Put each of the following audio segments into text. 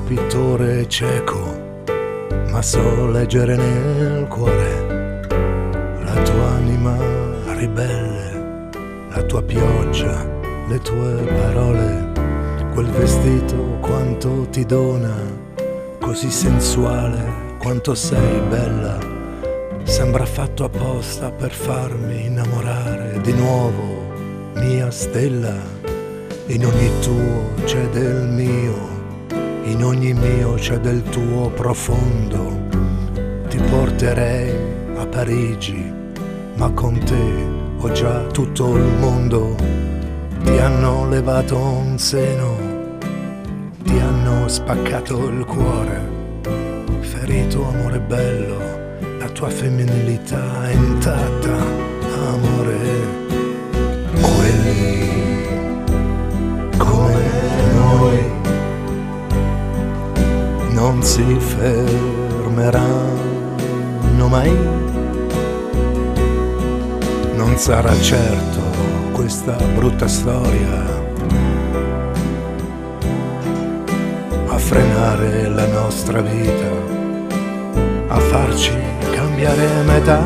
pittore cieco, ma so leggere nel cuore la tua anima ribelle, la tua pioggia, le tue parole, quel vestito quanto ti dona, così sensuale quanto sei bella, sembra fatto apposta per farmi innamorare di nuovo, mia stella. In ogni tuo c'è del mio, in ogni mio c'è del tuo profondo. Ti porterei a Parigi, ma con te ho già tutto il mondo. Ti hanno levato un seno, ti hanno spaccato il cuore, ferito amore bello, la tua femminilità è intatta, amore. Quelli come noi non si fermeranno mai. Non sarà certo questa brutta storia a frenare la nostra vita, a farci cambiare metà.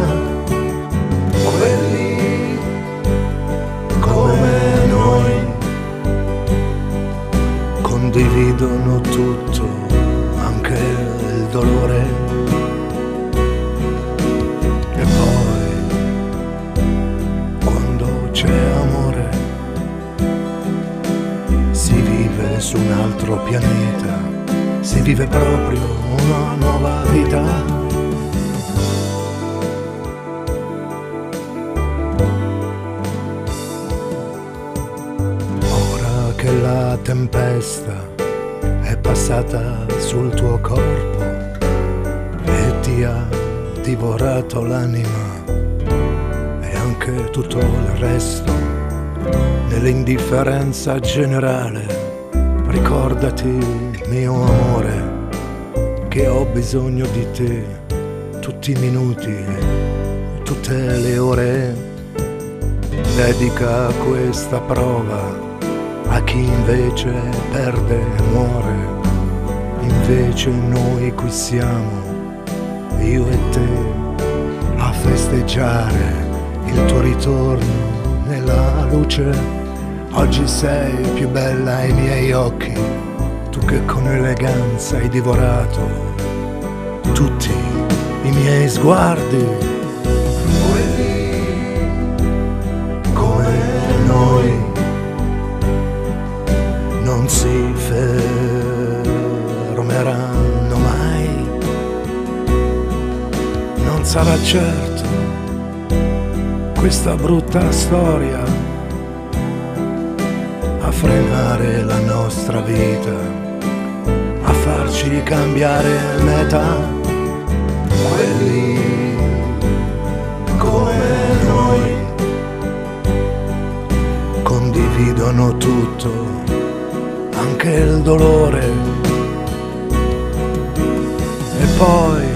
Quelli come noi condividono tutto, anche il dolore. E poi, quando c'è amore, si vive su un altro pianeta, si vive proprio una nuova vita. Che la tempesta è passata sul tuo corpo e ti ha divorato l'anima e anche tutto il resto. Nell'indifferenza generale, ricordati, mio amore, che ho bisogno di te tutti i minuti, tutte le ore. Dedica questa prova a chi invece perde e muore. Invece noi qui siamo, io e te, a festeggiare il tuo ritorno nella luce. Oggi sei più bella ai miei occhi, tu che con eleganza hai divorato tutti i miei sguardi. Quelli come noi non si fermeranno mai. Non sarà certo questa brutta storia a frenare la nostra vita, a farci cambiare metà. Quelli come noi condividono tutto, anche il dolore. E poi,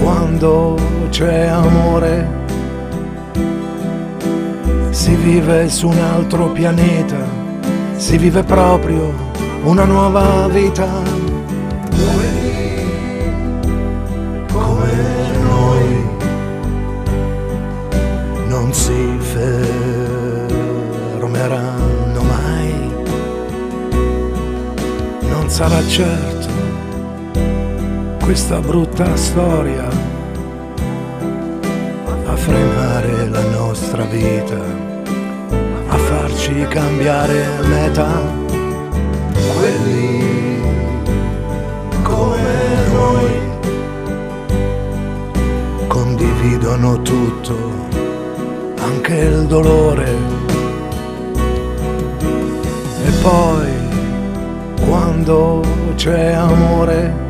quando c'è amore, si vive su un altro pianeta, si vive proprio una nuova vita. Quelli come noi non si fermeranno mai. Non sarà certo questa brutta storia a frenare la nostra vita, a farci cambiare metà. Quelli come noi condividono tutto, anche il dolore. E poi, quando c'è amore,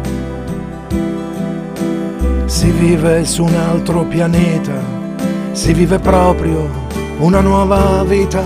si vive su un altro pianeta, si vive proprio una nuova vita.